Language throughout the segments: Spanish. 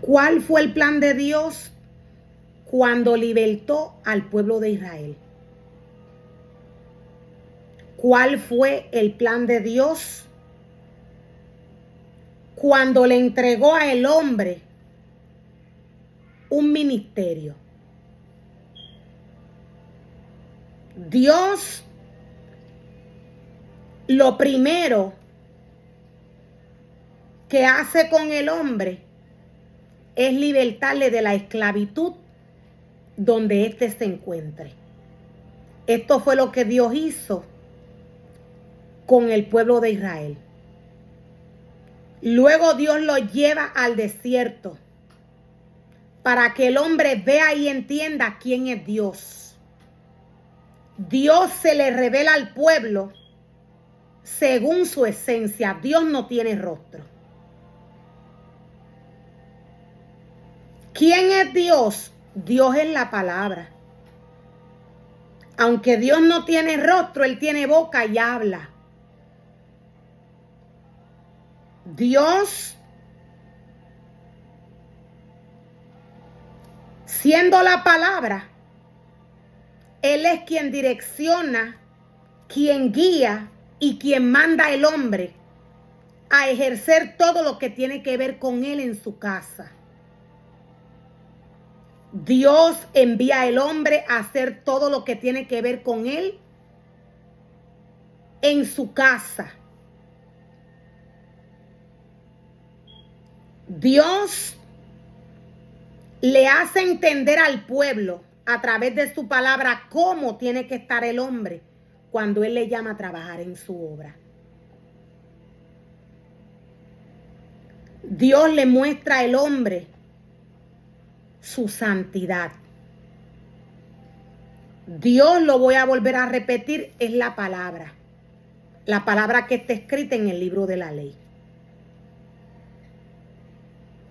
¿Cuál fue el plan de Dios cuando libertó al pueblo de Israel? ¿Cuál fue el plan de Dios cuando le entregó al hombre un ministerio? Dios, lo primero que hace con el hombre es libertarle de la esclavitud donde éste se encuentre. Esto fue lo que Dios hizo con el pueblo de Israel. Luego Dios lo lleva al desierto para que el hombre vea y entienda quién es Dios. Dios se le revela al pueblo según su esencia. Dios no tiene rostro. ¿Quién es Dios? Dios es la palabra. Aunque Dios no tiene rostro, Él tiene boca y habla. Dios, siendo la palabra, Él es quien direcciona, quien guía y quien manda al hombre a ejercer todo lo que tiene que ver con Él en su casa. Dios envía al hombre a hacer todo lo que tiene que ver con Él en su casa. Dios le hace entender al pueblo a través de su palabra cómo tiene que estar el hombre cuando Él le llama a trabajar en su obra. Dios le muestra al hombre su santidad. Dios, lo voy a volver a repetir, es la palabra que está escrita en el libro de la ley.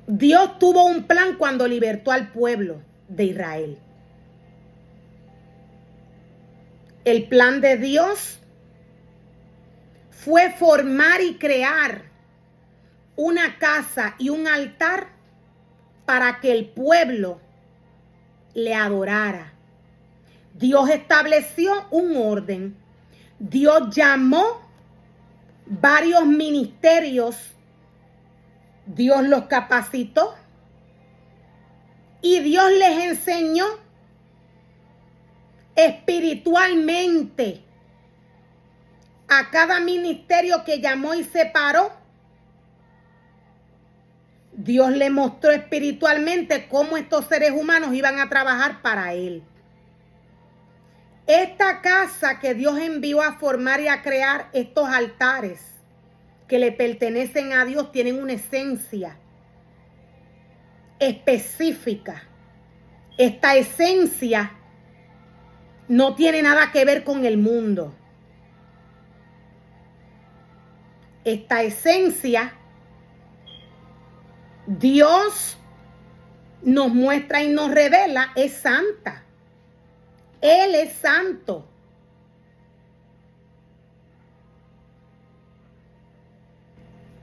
Dios tuvo un plan cuando libertó al pueblo de Israel. El plan de Dios fue formar y crear una casa y un altar para que el pueblo le adorara. Dios estableció un orden. Dios llamó varios ministerios. Dios los capacitó. Y Dios les enseñó espiritualmente a cada ministerio que llamó y separó. Dios le mostró espiritualmente cómo estos seres humanos iban a trabajar para Él. Esta casa que Dios envió a formar y a crear, estos altares que le pertenecen a Dios, tienen una esencia específica. Esta esencia no tiene nada que ver con el mundo. Esta esencia, Dios nos muestra y nos revela, es santa. Él es santo.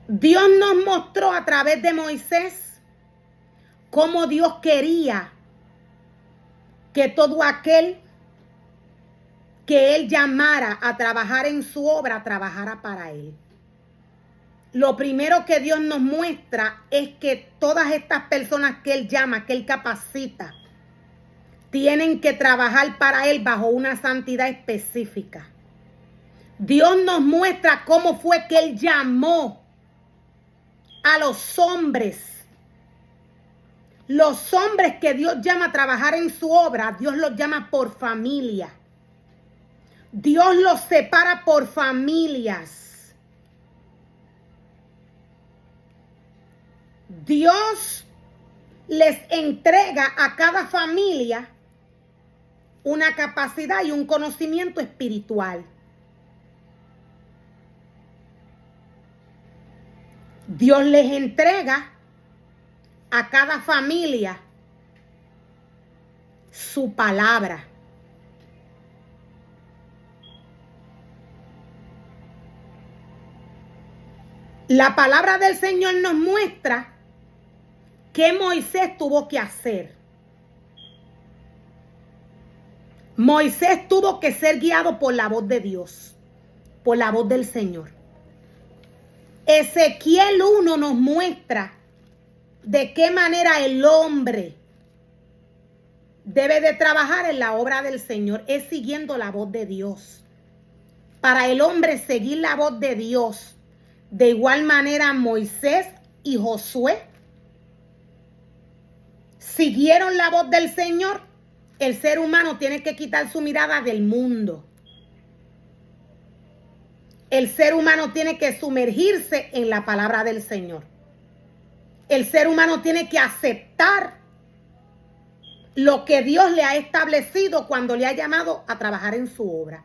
Dios nos mostró a través de Moisés cómo Dios quería que todo aquel que Él llamara a trabajar en su obra, trabajara para Él. Lo primero que Dios nos muestra es que todas estas personas que Él llama, que Él capacita, tienen que trabajar para Él bajo una santidad específica. Dios nos muestra cómo fue que Él llamó a los hombres. Los hombres que Dios llama a trabajar en su obra, Dios los llama por familia. Dios los separa por familias. Dios les entrega a cada familia una capacidad y un conocimiento espiritual. Dios les entrega a cada familia su palabra. La palabra del Señor nos muestra ¿qué Moisés tuvo que hacer? Moisés tuvo que ser guiado por la voz de Dios, por la voz del Señor. Ezequiel 1 nos muestra de qué manera el hombre debe de trabajar en la obra del Señor, es siguiendo la voz de Dios. Para el hombre seguir la voz de Dios, de igual manera Moisés y Josué siguieron la voz del Señor. El ser humano tiene que quitar su mirada del mundo. El ser humano tiene que sumergirse en la palabra del Señor. El ser humano tiene que aceptar lo que Dios le ha establecido cuando le ha llamado a trabajar en su obra.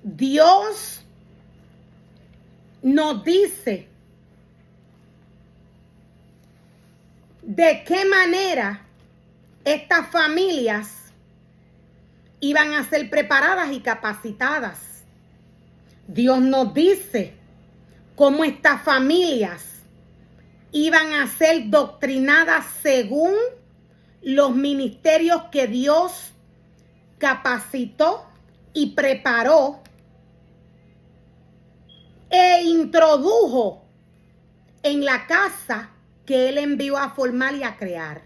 Dios nos dice de qué manera estas familias iban a ser preparadas y capacitadas. Dios nos dice cómo estas familias iban a ser doctrinadas según los ministerios que Dios capacitó y preparó e introdujo en la casa que Él envió a formar y a crear.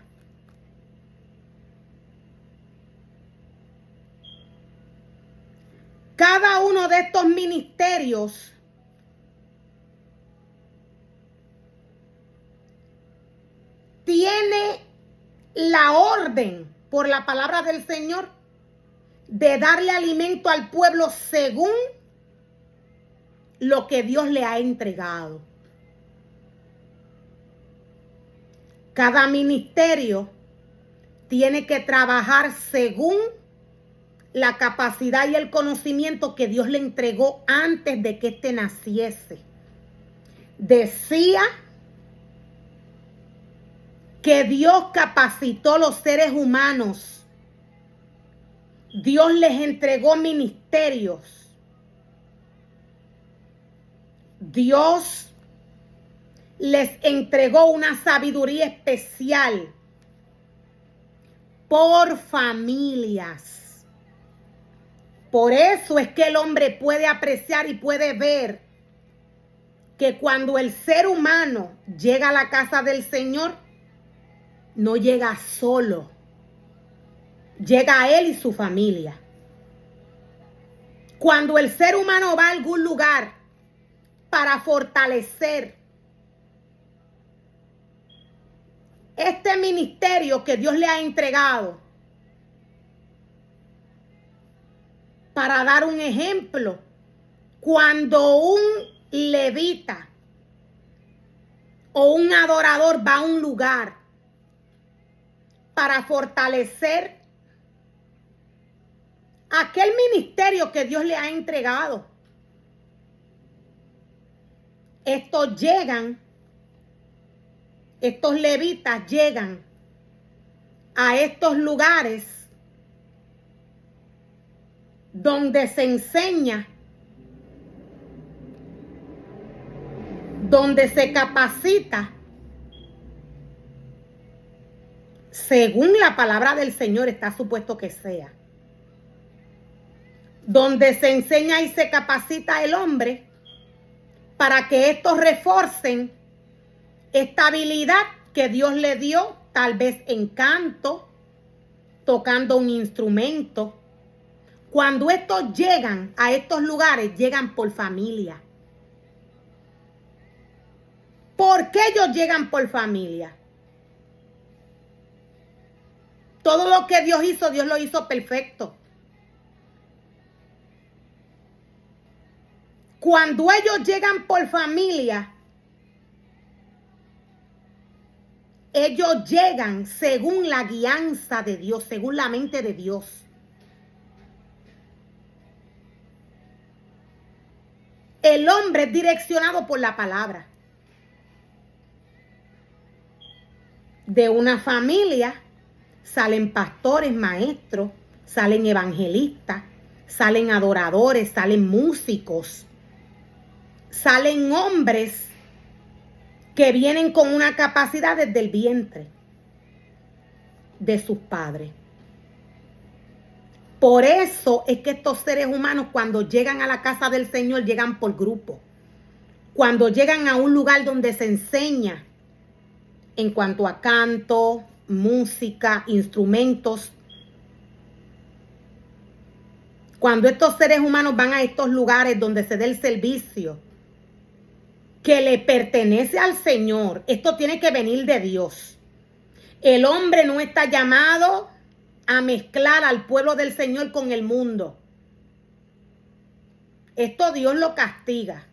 Cada uno de estos ministerios tiene la orden por la palabra del Señor de darle alimento al pueblo según lo que Dios le ha entregado. Cada ministerio tiene que trabajar según la capacidad y el conocimiento que Dios le entregó antes de que éste naciese. Decía que Dios capacitó los seres humanos. Dios les entregó ministerios. Dios les entregó una sabiduría especial por familias. Por eso es que el hombre puede apreciar y puede ver que cuando el ser humano llega a la casa del Señor, no llega solo. Llega a él y su familia. Cuando el ser humano va a algún lugar para fortalecer este ministerio que Dios le ha entregado, para dar un ejemplo, cuando un levita o un adorador va a un lugar para fortalecer aquel ministerio que Dios le ha entregado, estos levitas llegan a estos lugares donde se enseña, donde se capacita, según la palabra del Señor está supuesto que sea. Donde se enseña y se capacita el hombre para que estos refuercen esta habilidad que Dios le dio, tal vez en canto, tocando un instrumento. Cuando estos llegan a estos lugares, llegan por familia. ¿Por qué ellos llegan por familia? Todo lo que Dios hizo, Dios lo hizo perfecto. Cuando ellos llegan por familia, ellos llegan según la guianza de Dios, según la mente de Dios. El hombre es direccionado por la palabra. De una familia salen pastores, maestros, salen evangelistas, salen adoradores, salen músicos, salen hombres que vienen con una capacidad desde el vientre de sus padres. Por eso es que estos seres humanos, cuando llegan a la casa del Señor, llegan por grupo. Cuando llegan a un lugar donde se enseña en cuanto a canto, música, instrumentos. Cuando estos seres humanos van a estos lugares donde se dé el servicio que le pertenece al Señor, esto tiene que venir de Dios. El hombre no está llamado a mezclar al pueblo del Señor con el mundo. Esto Dios lo castiga.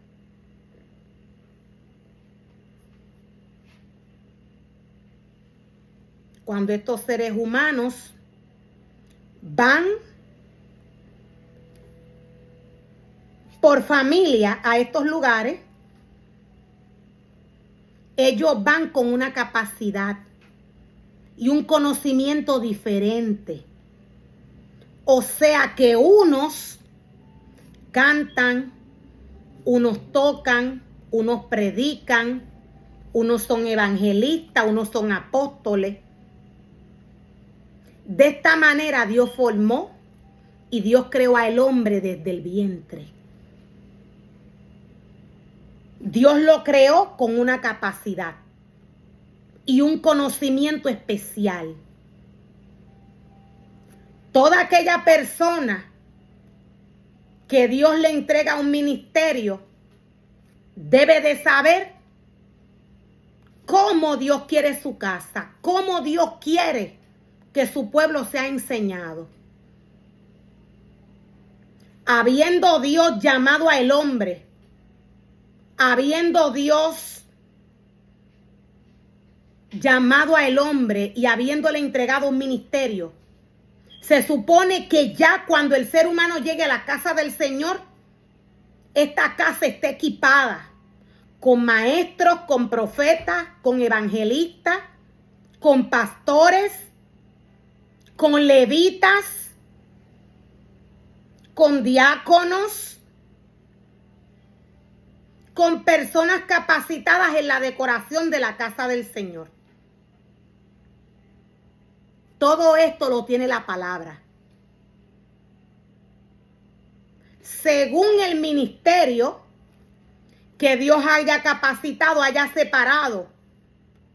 Cuando estos seres humanos van por familia a estos lugares, ellos van con una capacidad y un conocimiento diferente. O sea que unos cantan, unos tocan, unos predican, unos son evangelistas, unos son apóstoles. De esta manera Dios formó y Dios creó al hombre desde el vientre. Dios lo creó con una capacidad y un conocimiento especial. Toda aquella persona que Dios le entrega un ministerio debe de saber cómo Dios quiere su casa, cómo Dios quiere que su pueblo sea enseñado. Habiendo Dios llamado al hombre, habiendo Dios llamado al hombre y habiéndole entregado un ministerio, se supone que ya cuando el ser humano llegue a la casa del Señor, esta casa esté equipada con maestros, con profetas, con evangelistas, con pastores, con levitas, con diáconos, con personas capacitadas en la decoración de la casa del Señor. Todo esto lo tiene la palabra. Según el ministerio que Dios haya capacitado, haya separado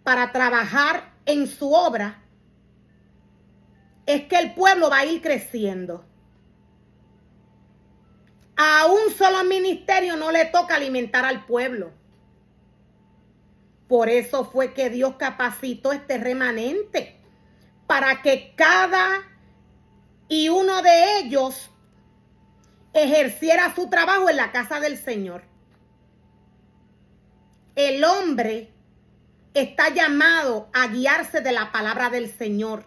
para trabajar en su obra, es que el pueblo va a ir creciendo. A un solo ministerio no le toca alimentar al pueblo. Por eso fue que Dios capacitó este remanente, para que cada y uno de ellos ejerciera su trabajo en la casa del Señor. El hombre está llamado a guiarse de la palabra del Señor.